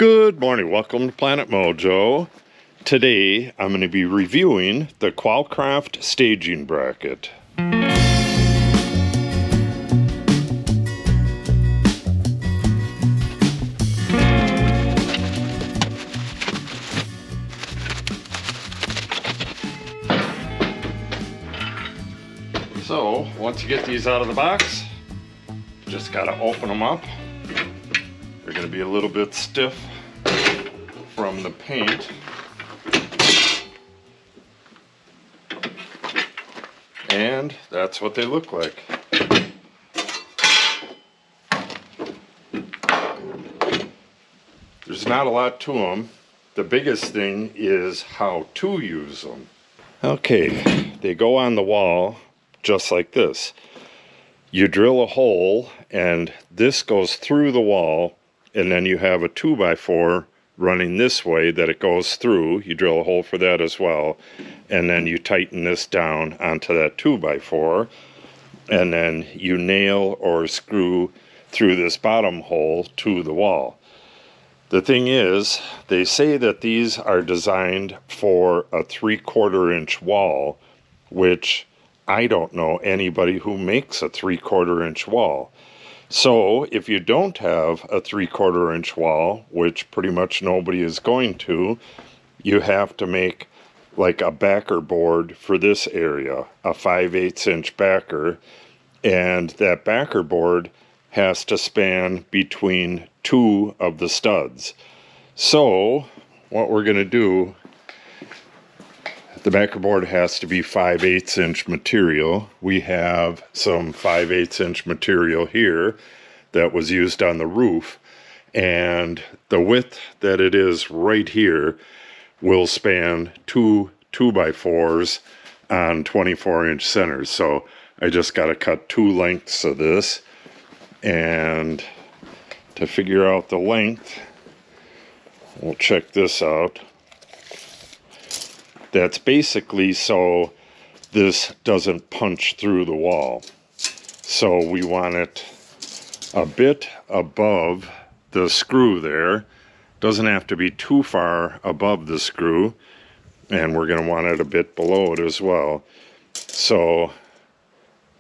Good morning, welcome to Planet Mojo. Today I'm going to be reviewing the Qual-Craft staging bracket. So once you get these out of the box, just got to open them up. They're going to be a little bit stiff from the paint. And that's what they look like. There's not a lot to them. The biggest thing is how to use them. Okay, they go on the wall just like this. You drill a hole and this goes through the wall, and then you have a 2x4 running this way that it goes through. You drill a hole for that as well, and then you tighten this down onto that 2x4, and then you nail or screw through this bottom hole to the wall. The thing is, they say that these are designed for a 3/4 inch wall, which I don't know anybody who makes a 3/4 inch wall. So if you don't have a 3/4 inch wall, which pretty much nobody is going to, you have to make like a backer board for this area, a 5/8 inch backer, and that backer board has to span between two of the studs. So what we're going to do, the backer board has to be 5/8 inch material. We have some 5/8 inch material here that was used on the roof, and the width that it is right here will span two 2x4s on 24-inch centers. So I just got to cut two lengths of this, and to figure out the length, we'll check this out. That's basically so this doesn't punch through the wall. So we want it a bit above the screw there. Doesn't have to be too far above the screw, and we're going to want it a bit below it as well. So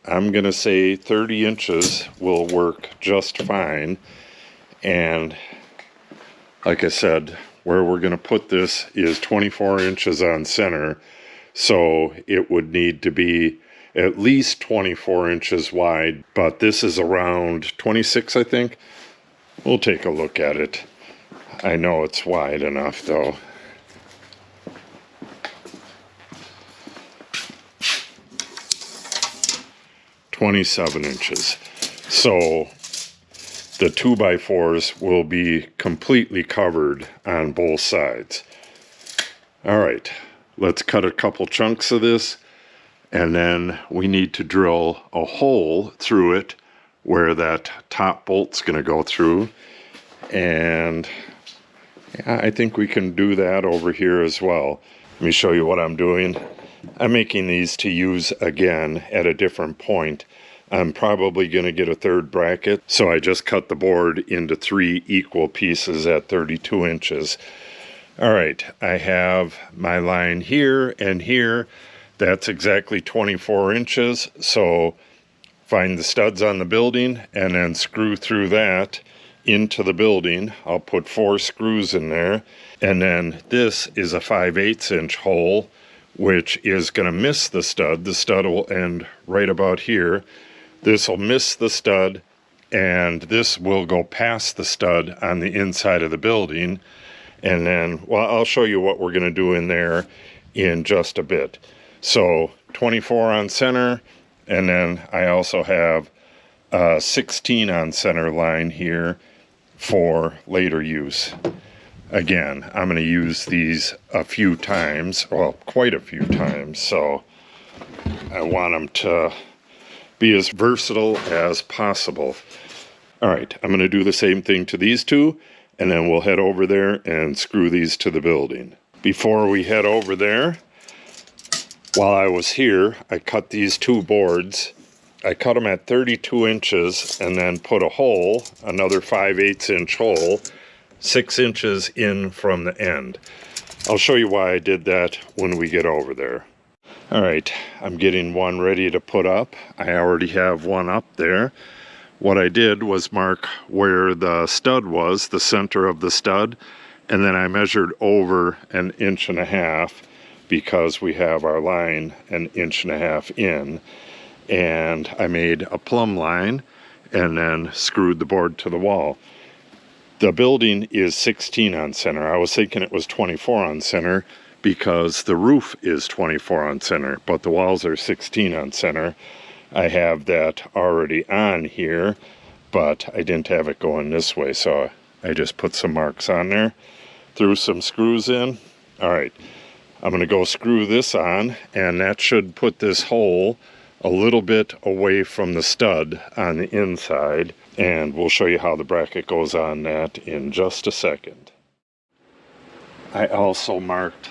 I'm going to say 30 inches will work just fine. And like I said, where we're going to put this is 24 inches on center, so it would need to be at least 24 inches wide, but this is around 26, I think. We'll take a look at it. I know it's wide enough though. (27 inches). So the 2x4s will be completely covered on both sides. All right, let's cut a couple chunks of this, and then we need to drill a hole through it where that top bolt's going to go through. And yeah, I think we can do that over here as well. Let me show you what I'm doing. I'm making these to use again at a different point. I'm probably going to get a third bracket, so I just cut the board into 3 equal pieces at 32 inches. All right, I have my line here and here. That's exactly 24 inches, so find the studs on the building and then screw through that into the building. I'll put 4 screws in there, and then this is a 5/8 inch hole, which is going to miss the stud. The stud will end right about here. This will miss the stud, and this will go past the stud on the inside of the building. And then, well, I'll show you what we're going to do in there in just a bit. So 24 on center, and then I also have 16 on center line here for later use. Again, I'm going to use these a few times, well, quite a few times, so I want them to be as versatile as possible. All right, I'm going to do the same thing to these two, and then we'll head over there and screw these to the building. Before we head over there, while I was here, I cut these 2 boards. I cut them at 32 inches and then put a hole, another 5/8 inch hole, 6 inches in from the end. I'll show you why I did that when we get over there. All right, I'm getting one ready to put up. I already have one up there. What I did was mark where the stud was, the center of the stud, and then I measured over 1.5 inches because we have our line 1.5 inches in, and I made a plumb line and then screwed the board to the wall. The building is 16 on center. I was thinking it was 24 on center because the roof is 24 on center, but the walls are 16 on center. I have that already on here, but I didn't have it going this way, so I just put some marks on there, threw some screws in. All right, I'm going to go screw this on, and that should put this hole a little bit away from the stud on the inside, and we'll show you how the bracket goes on that in just a second. I also marked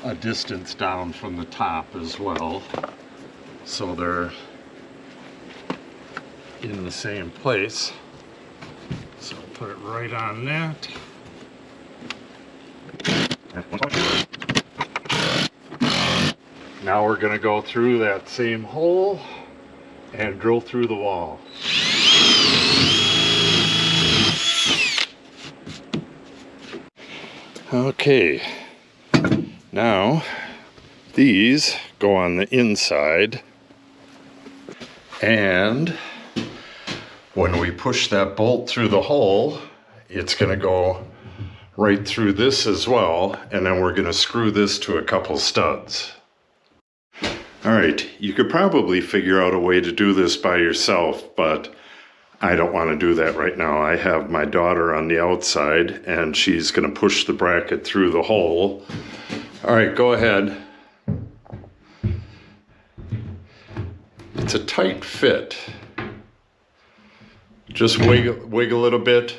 a distance down from the top as well, so they're in the same place. So I'll put it right on that. Now we're going to go through that same hole and drill through the wall. Okay, now these go on the inside, and when we push that bolt through the hole, it's going to go right through this as well, and then we're going to screw this to a couple studs. All right, you could probably figure out a way to do this by yourself, but I don't want to do that right now. I have my daughter on the outside, and she's going to push the bracket through the hole. All right, go ahead. It's a tight fit. Just wiggle it a bit.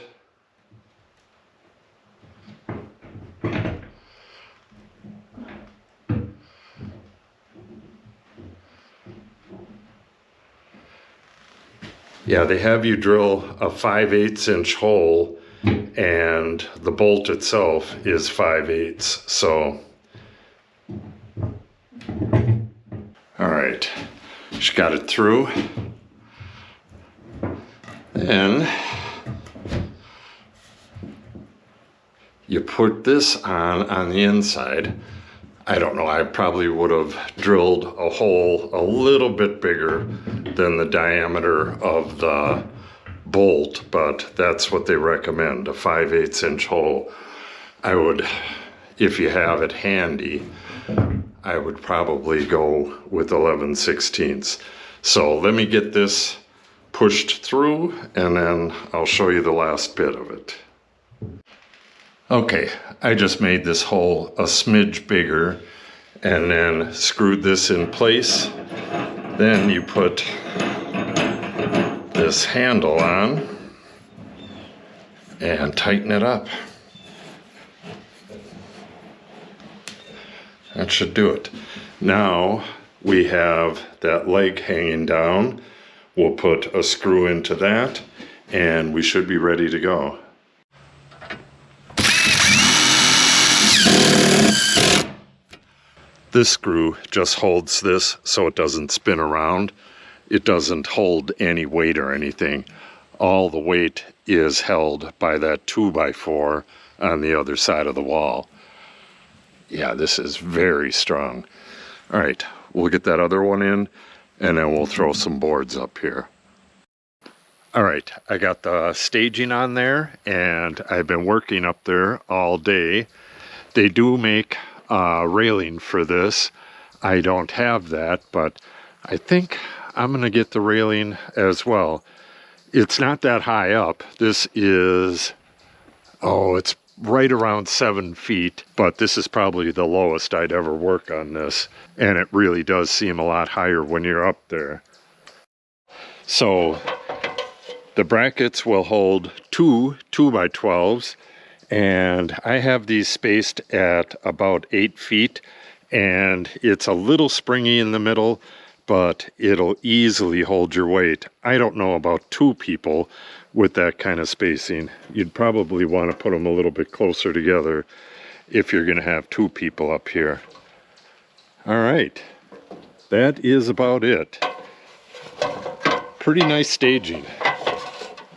Yeah, they have you drill a 5/8 inch hole, and the bolt itself is 5/8. So, all right, she got it through. Then you put this on the inside. I don't know, I probably would have drilled a hole a little bit bigger than the diameter of the bolt, but that's what they recommend, a 5/8 inch hole. I would, if you have it handy, I would probably go with 11/16. So let me get this pushed through, and then I'll show you the last bit of it. Okay, I just made this hole a smidge bigger and then screwed this in place. Then you put this handle on and tighten it up. That should do it. Now we have that leg hanging down. We'll put a screw into that, and we should be ready to go. This screw just holds this so it doesn't spin around. It doesn't hold any weight or anything. All the weight is held by that 2x4 on the other side of the wall. Yeah, this is very strong. All right, we'll get that other one in, and then we'll throw some boards up here. All right, I got the staging on there, and I've been working up there all day. They do make railing for this. I don't have that, but I think I'm gonna get the railing as well. It's not that high up. This is, it's right around 7 feet, but this is probably the lowest I'd ever work on this, and it really does seem a lot higher when you're up there. So the brackets will hold two 2x12s, and I have these spaced at about 8 feet, and it's a little springy in the middle, but it'll easily hold your weight. I don't know about 2 people, with that kind of spacing. You'd probably want to put them a little bit closer together if you're going to have two people up here. All right, that is about it. Pretty nice staging.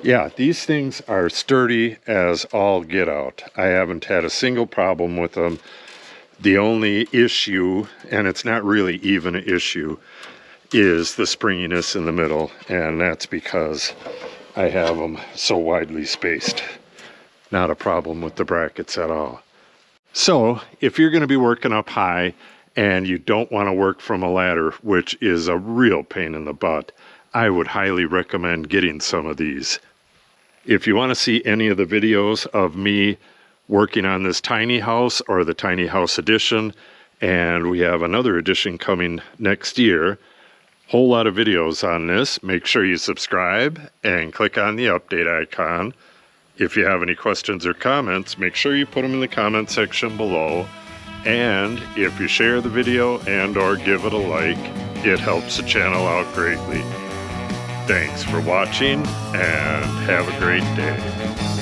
Yeah, these things are sturdy as all get out. I haven't had a single problem with them. The only issue, and it's not really even an issue, is the springiness in the middle, and that's because I have them so widely spaced. Not a problem with the brackets at all. So, if you're going to be working up high and you don't want to work from a ladder, which is a real pain in the butt, I would highly recommend getting some of these. If you want to see any of the videos of me working on this tiny house or the tiny house edition, and we have another edition coming next year, whole lot of videos on this. Make sure you subscribe and click on the update icon. If you have any questions or comments, make sure you put them in the comment section below. And if you share the video and or give it a like, it helps the channel out greatly. Thanks for watching and have a great day.